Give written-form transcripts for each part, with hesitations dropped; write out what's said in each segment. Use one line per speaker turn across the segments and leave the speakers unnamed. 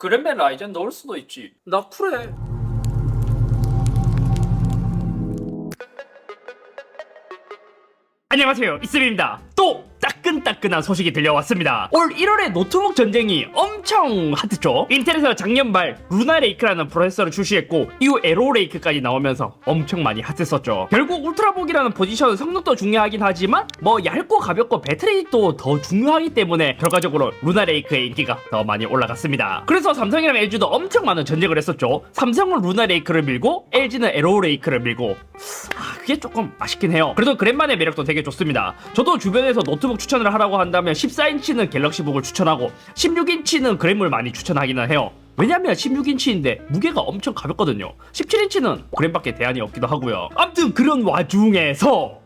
그랜맨 라이젠 넣을 수도 있지. 나 쿨해.
안녕하세요, 이슬입니다. 또 따끈따끈한 소식이 들려왔습니다. 올 1월에 노트북 전쟁이 엄청 핫했죠. 인텔에서 작년 말 루나레이크라는 프로세서를 출시했고 이후 에로레이크까지 나오면서 엄청 많이 핫했었죠. 결국 울트라북이라는 포지션은 성능도 중요하긴 하지만 뭐 얇고 가볍고 배터리도 더 중요하기 때문에 결과적으로 루나레이크의 인기가 더 많이 올라갔습니다. 그래서 삼성이랑 LG도 엄청 많은 전쟁을 했었죠. 삼성은 루나레이크를 밀고 LG는 에로레이크를 밀고 그게 조금 아쉽긴 해요. 그래도 그랜만의 매력도 되게 좋습니다. 저도 주변에서 노트북 추천을 하라고 한다면 14인치는 갤럭시북을 추천하고 16인치는 그램을 많이 추천하기는 해요. 왜냐면 16인치인데 무게가 엄청 가볍거든요. 17인치는 그램밖에 대안이 없기도 하고요. 아무튼 그런 와중에서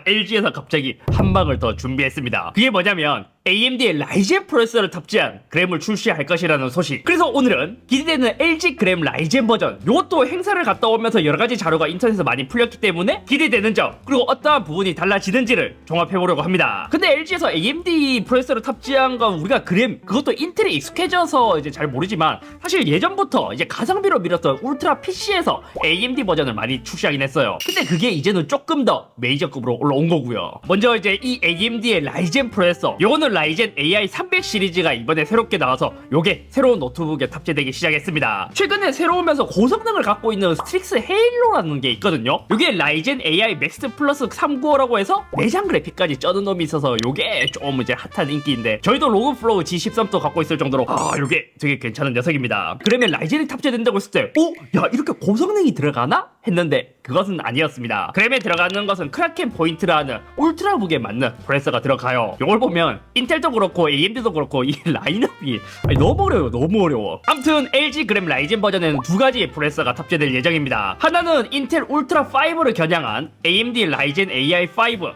LG에서 갑자기 한 방을 더 준비했습니다. 그게 뭐냐면 AMD의 라이젠 프로세서를 탑재한 그램을 출시할 것이라는 소식. 그래서 오늘은 기대되는 LG 그램 라이젠 버전, 이것도 행사를 갔다 오면서 여러가지 자료가 인터넷에서 많이 풀렸기 때문에 기대되는 점, 그리고 어떠한 부분이 달라지는지를 종합해보려고 합니다. 근데 LG에서 AMD 프로세서를 탑재한 건 우리가 그램, 그것도 인텔에 익숙해져서 이제 잘 모르지만 사실 예전부터 이제 가성비로 밀었던 울트라 PC에서 AMD 버전을 많이 출시하긴 했어요. 근데 그게 이제는 조금 더 메이저급으로 올라온 거고요. 먼저 이제 이 AMD의 라이젠 프로세서, 요거는 라이젠 AI 300 시리즈가 이번에 새롭게 나와서 요게 새로운 노트북에 탑재되기 시작했습니다. 최근에 새로우면서 고성능을 갖고 있는 스트릭스 헤일로라는 게 있거든요. 요게 라이젠 AI 맥스 플러스 395라고 해서 내장 그래픽까지 쩌는 놈이 있어서 요게 좀 이제 핫한 인기인데, 저희도 로그플로우 G13도 갖고 있을 정도로 요게 되게 괜찮은 녀석입니다. 그러면 라이젠이 탑재된다고 했을 때 야, 이렇게 고성능이 들어가나? 했는데 그것은 아니었습니다. 그램에 들어가는 것은 크라켄 포인트라는 울트라북에 맞는 프로세서가 들어가요. 요걸 보면 인텔도 그렇고 AMD도 그렇고 이 라인업이 너무 어려워. 아무튼 LG 그램 라이젠 버전에는 두 가지의 프로세서가 탑재될 예정입니다. 하나는 인텔 울트라 5를 겨냥한 AMD 라이젠 AI 5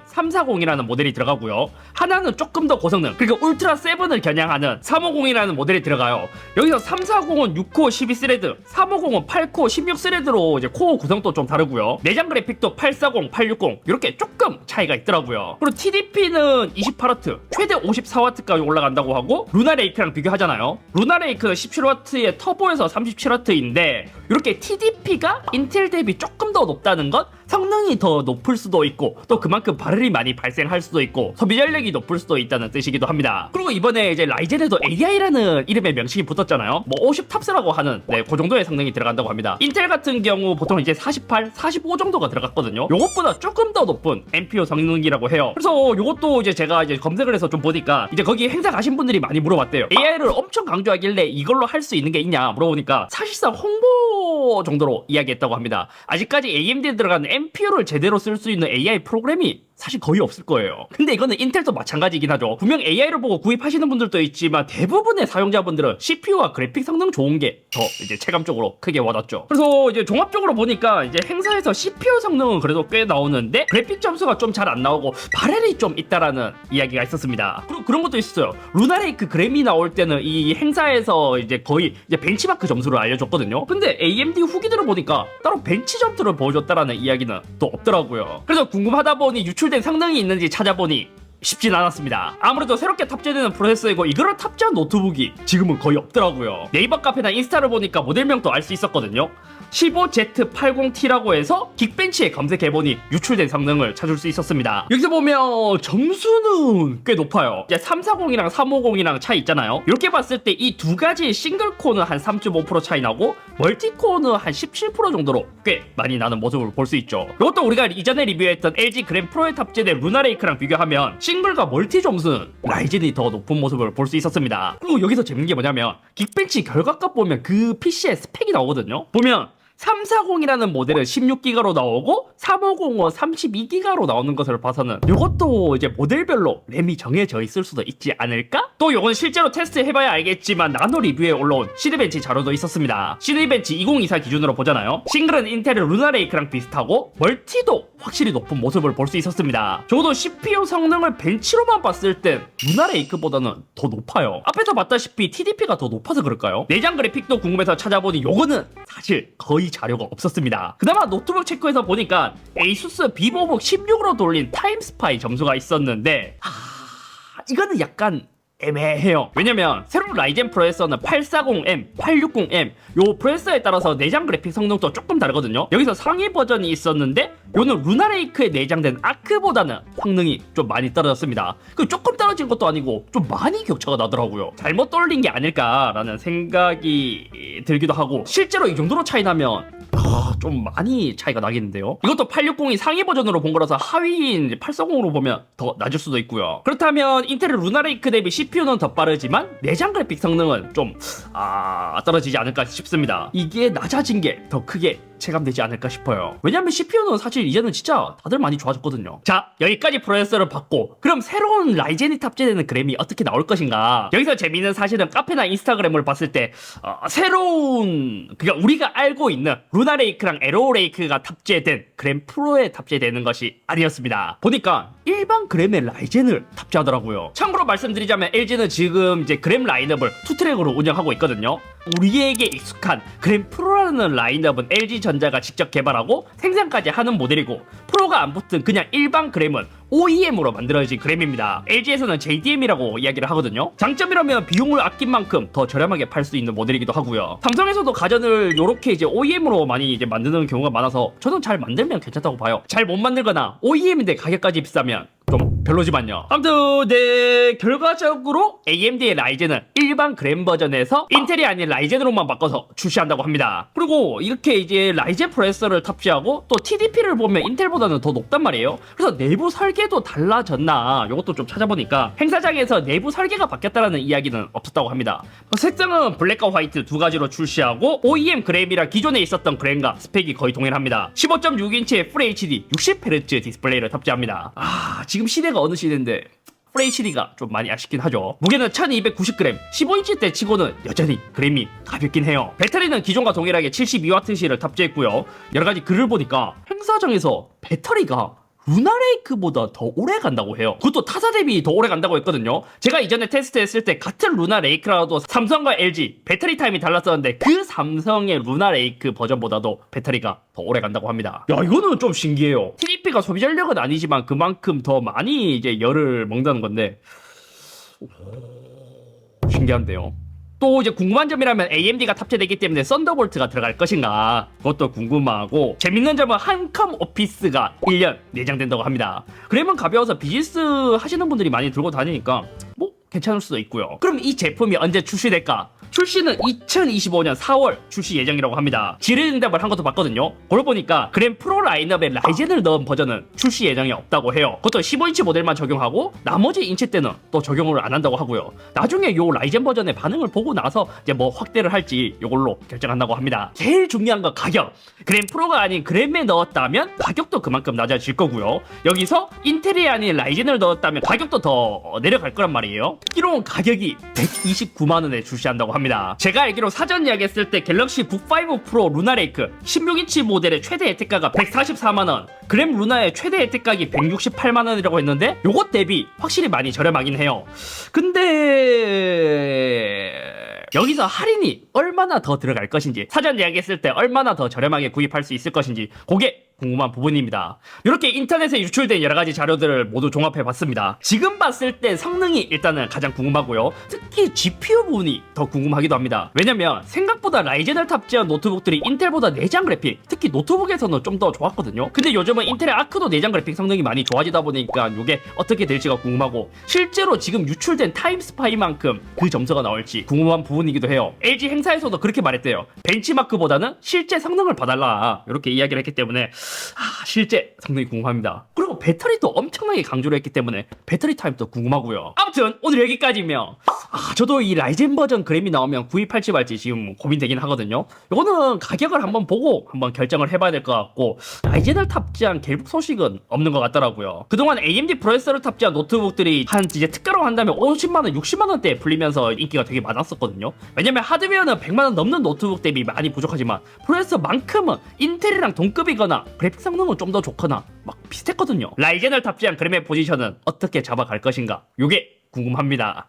340이라는 모델이 들어가고요. 하나는 조금 더 고성능, 그리고 울트라 7을 겨냥하는 350이라는 모델이 들어가요. 여기서 340은 6코어 12스레드, 350은 8코어 16스레드로 이제 코어 구성도 좀 다르고요. 내장 그래픽도 840, 860 이렇게 조금 차이가 있더라고요. 그리고 TDP는 28W, 최대 54W까지 올라간다고 하고, 루나레이크랑 비교하잖아요. 루나레이크는 17W의 터보에서 37W인데 이렇게 TDP가 인텔 대비 조금 더 높다는 건 성능이 더 높을 수도 있고 또 그만큼 발열이 많이 발생할 수도 있고 소비 전력이 높을 수도 있다는 뜻이기도 합니다. 그리고 이번에 이제 라이젠에도 AI라는 이름의 명칭이 붙었잖아요. 뭐 50 탑스라고 하는 그 정도의 성능이 들어간다고 합니다. 인텔 같은 경우 보통 이제 48, 45 정도가 들어갔거든요. 요것보다 조금 더 높은 NPU 성능이라고 해요. 그래서 요것도 이제 제가 이제 검색을 해서 좀 보니까 이제 거기 행사 가신 분들이 많이 물어봤대요. AI를 엄청 강조하길래 이걸로 할 수 있는 게 있냐 물어보니까 사실상 홍보 정도로 이야기했다고 합니다. 아직까지 AMD에 들어간 NPU를 제대로 쓸 수 있는 AI 프로그램이 사실 거의 없을 거예요. 근데 이거는 인텔도 마찬가지긴 하죠. 분명 AI를 보고 구입하시는 분들도 있지만 대부분의 사용자분들은 CPU와 그래픽 성능 좋은 게 더 이제 체감적으로 크게 와닿죠. 그래서 이제 종합적으로 보니까 이제 행사에서 CPU 성능은 그래도 꽤 나오는데 그래픽 점수가 좀 잘 안 나오고 발열이 좀 있다라는 이야기가 있었습니다. 그리고 그런 것도 있었어요. 루나레이크 그램이 나올 때는 이 행사에서 이제 거의 이제 벤치마크 점수를 알려줬거든요. 근데 AMD 후기들을 보니까 따로 벤치 점수를 보여줬다라는 이야기는 또 없더라고요. 그래서 궁금하다 보니 유출된 성능이 있는지 찾아보니 쉽진 않았습니다. 아무래도 새롭게 탑재되는 프로세서이고 이거를 탑재한 노트북이 지금은 거의 없더라고요. 네이버 카페나 인스타를 보니까 모델명도 알 수 있었거든요. 15Z80T라고 해서 긱벤치에 검색해보니 유출된 성능을 찾을 수 있었습니다. 여기서 보면 점수는 꽤 높아요. 이제 340이랑 350이랑 차이 있잖아요. 이렇게 봤을 때 이 두 가지 싱글코어는 한 3.5% 차이 나고 멀티코어는 한 17% 정도로 꽤 많이 나는 모습을 볼 수 있죠. 이것도 우리가 이전에 리뷰했던 LG 그램 프로에 탑재된 루나레이크랑 비교하면 싱글과 멀티 점수는 라이젠이 더 높은 모습을 볼 수 있었습니다. 그리고 여기서 재밌는 게 뭐냐면 긱벤치 결과값 보면 그 PC의 스펙이 나오거든요. 보면 340이라는 모델은 16기가로 나오고 350은 32기가로 나오는 것을 봐서는 이것도 이제 모델별로 램이 정해져 있을 수도 있지 않을까? 또 이건 실제로 테스트 해봐야 알겠지만 나노 리뷰에 올라온 시드벤치 자료도 있었습니다. 시드벤치 2024 기준으로 보잖아요. 싱글은 인텔의 루나레이크랑 비슷하고 멀티도 확실히 높은 모습을 볼 수 있었습니다. 적어도 CPU 성능을 벤치로만 봤을 땐 루나레이크보다는 더 높아요. 앞에서 봤다시피 TDP가 더 높아서 그럴까요? 내장 그래픽도 궁금해서 찾아보니 요거는 사실 거의 자료가 없었습니다. 그나마 노트북 체크해서 보니까 ASUS 비보북 16으로 돌린 타임스파이 점수가 있었는데 이거는 약간 애매해요. 왜냐면 새로운 라이젠 프로세서는 840M, 860M 요 프로세서에 따라서 내장 그래픽 성능도 조금 다르거든요. 여기서 상위 버전이 있었는데 요는 루나레이크에 내장된 아크보다는 성능이 좀 많이 떨어졌습니다. 그 조금 떨어진 것도 아니고 좀 많이 격차가 나더라고요. 잘못 떨린 게 아닐까라는 생각이 들기도 하고, 실제로 이 정도로 차이 나면 좀 많이 차이가 나겠는데요. 이것도 860이 상위 버전으로 본 거라서 하위인 840으로 보면 더 낮을 수도 있고요. 그렇다면 인텔의 루나레이크 대비 CPU는 더 빠르지만 내장 그래픽 성능은 좀 떨어지지 않을까 싶습니다. 이게 낮아진 게 더 크게 체감되지 않을까 싶어요. 왜냐면 CPU는 사실 이제는 진짜 다들 많이 좋아졌거든요. 자, 여기까지 프로세서를 봤고, 그럼 새로운 라이젠이 탑재되는 그램이 어떻게 나올 것인가? 여기서 재미있는 사실은 카페나 인스타그램을 봤을 때 새로운, 그러니까 우리가 알고 있는 루나레이크랑 에로레이크가 탑재된 그램 프로에 탑재되는 것이 아니었습니다. 보니까 일반 그램의 라이젠을 탑재하더라고요. 참고로 말씀드리자면 LG는 지금 이제 그램 라인업을 2트랙으로 운영하고 있거든요. 우리에게 익숙한 그램 프로라는 라인업은 LG전자가 직접 개발하고 생산까지 하는 모델이고, 프로가 안 붙은 그냥 일반 그램은 OEM으로 만들어진 그램입니다. LG에서는 JDM이라고 이야기를 하거든요. 장점이라면 비용을 아낀 만큼 더 저렴하게 팔 수 있는 모델이기도 하고요. 삼성에서도 가전을 이렇게 이제 OEM으로 많이 이제 만드는 경우가 많아서 저는 잘 만들면 괜찮다고 봐요. 잘 못 만들거나 OEM인데 가격까지 비싸면 좀 별로지만요. 아무튼 결과적으로 AMD의 라이젠은 일반 그램 버전에서 인텔이 아닌 라이젠으로만 바꿔서 출시한다고 합니다. 그리고 이렇게 이제 라이젠 프로세서를 탑재하고 또 TDP를 보면 인텔보다는 더 높단 말이에요. 그래서 내부 설계도 달라졌나 이것도 좀 찾아보니까 행사장에서 내부 설계가 바뀌었다라는 이야기는 없었다고 합니다. 색상은 블랙과 화이트 두 가지로 출시하고 OEM 그램이라 기존에 있었던 그램과 스펙이 거의 동일합니다. 15.6인치의 FHD 60Hz 디스플레이를 탑재합니다. 지금 시대가 어느 시대인데 FHD가 좀 많이 아쉽긴 하죠. 무게는 1290g, 15인치 대 치고는 여전히 그램이 가볍긴 해요. 배터리는 기존과 동일하게 72WC를 탑재했고요. 여러가지 글을 보니까 행사장에서 배터리가 루나레이크보다 더 오래 간다고 해요. 그것도 타사 대비 더 오래 간다고 했거든요. 제가 이전에 테스트했을 때 같은 루나레이크라도 삼성과 LG 배터리 타임이 달랐었는데 그 삼성의 루나레이크 버전보다도 배터리가 더 오래 간다고 합니다. 야, 이거는 좀 신기해요. TDP가 소비 전력은 아니지만 그만큼 더 많이 이제 열을 먹는다는 건데 신기한데요. 또 이제 궁금한 점이라면 AMD가 탑재되기 때문에 썬더볼트가 들어갈 것인가, 그것도 궁금하고, 재밌는 점은 한컴 오피스가 1년 내장된다고 합니다. 그램은 가벼워서 비즈니스 하시는 분들이 많이 들고 다니니까 뭐 괜찮을 수도 있고요. 그럼 이 제품이 언제 출시될까? 출시는 2025년 4월 출시 예정이라고 합니다. 질의응답을 한 것도 봤거든요. 그걸 보니까 그램 프로 라인업에 라이젠을 넣은 버전은 출시 예정이 없다고 해요. 그것도 15인치 모델만 적용하고 나머지 인치 때는 또 적용을 안 한다고 하고요. 나중에 요 라이젠 버전의 반응을 보고 나서 이제 뭐 확대를 할지 요걸로 결정한다고 합니다. 제일 중요한 건 가격. 그램 프로가 아닌 그램에 넣었다면 가격도 그만큼 낮아질 거고요. 여기서 인텔이 아닌 라이젠을 넣었다면 가격도 더 내려갈 거란 말이에요. 이런 가격이 129만원에 출시한다고 합니다. 제가 알기로 사전 예약했을 때 갤럭시 북5 프로 루나레이크 16인치 모델의 최대 혜택가가 144만원, 그램 루나의 최대 혜택가격이 168만원이라고 했는데 요것 대비 확실히 많이 저렴하긴 해요. 근데 여기서 할인이 얼마나 더 들어갈 것인지, 사전 예약했을 때 얼마나 더 저렴하게 구입할 수 있을 것인지 그게 궁금한 부분입니다. 이렇게 인터넷에 유출된 여러가지 자료들을 모두 종합해봤습니다. 지금 봤을 때 성능이 일단은 가장 궁금하고요. 특히 GPU 부분이 더 궁금하기도 합니다. 왜냐면 생각보다 라이젠을 탑재한 노트북들이 인텔보다 내장 그래픽, 특히 노트북에서는 좀 더 좋았거든요. 근데 요즘은 인텔의 아크도 내장 그래픽 성능이 많이 좋아지다 보니까 이게 어떻게 될지가 궁금하고, 실제로 지금 유출된 타임스파이만큼 그 점수가 나올지 궁금한 부분이기도 해요. LG 행사에서도 그렇게 말했대요. 벤치마크보다는 실제 성능을 봐달라, 이렇게 이야기를 했기 때문에 실제 성능이 궁금합니다. 그리고 배터리도 엄청나게 강조를 했기 때문에 배터리 타임도 궁금하고요. 아무튼 오늘 여기까지면 저도 이 라이젠 버전 그램이 나오면 구입할지 말지 지금 고민되긴 하거든요. 이거는 가격을 한번 보고 한번 결정을 해봐야 될 것 같고, 라이젠을 탑재한 갤북 소식은 없는 것 같더라고요. 그동안 AMD 프로세서를 탑재한 노트북들이 한 이제 특가로 한다면 50만원, 60만원대에 풀리면서 인기가 되게 많았었거든요. 왜냐면 하드웨어는 100만원 넘는 노트북 대비 많이 부족하지만 프로세서만큼은 인텔이랑 동급이거나 그래픽 성능은 좀 더 좋거나 막 비슷했거든요. 라이젠을 탑재한 그램의 포지션은 어떻게 잡아갈 것인가, 요게 궁금합니다.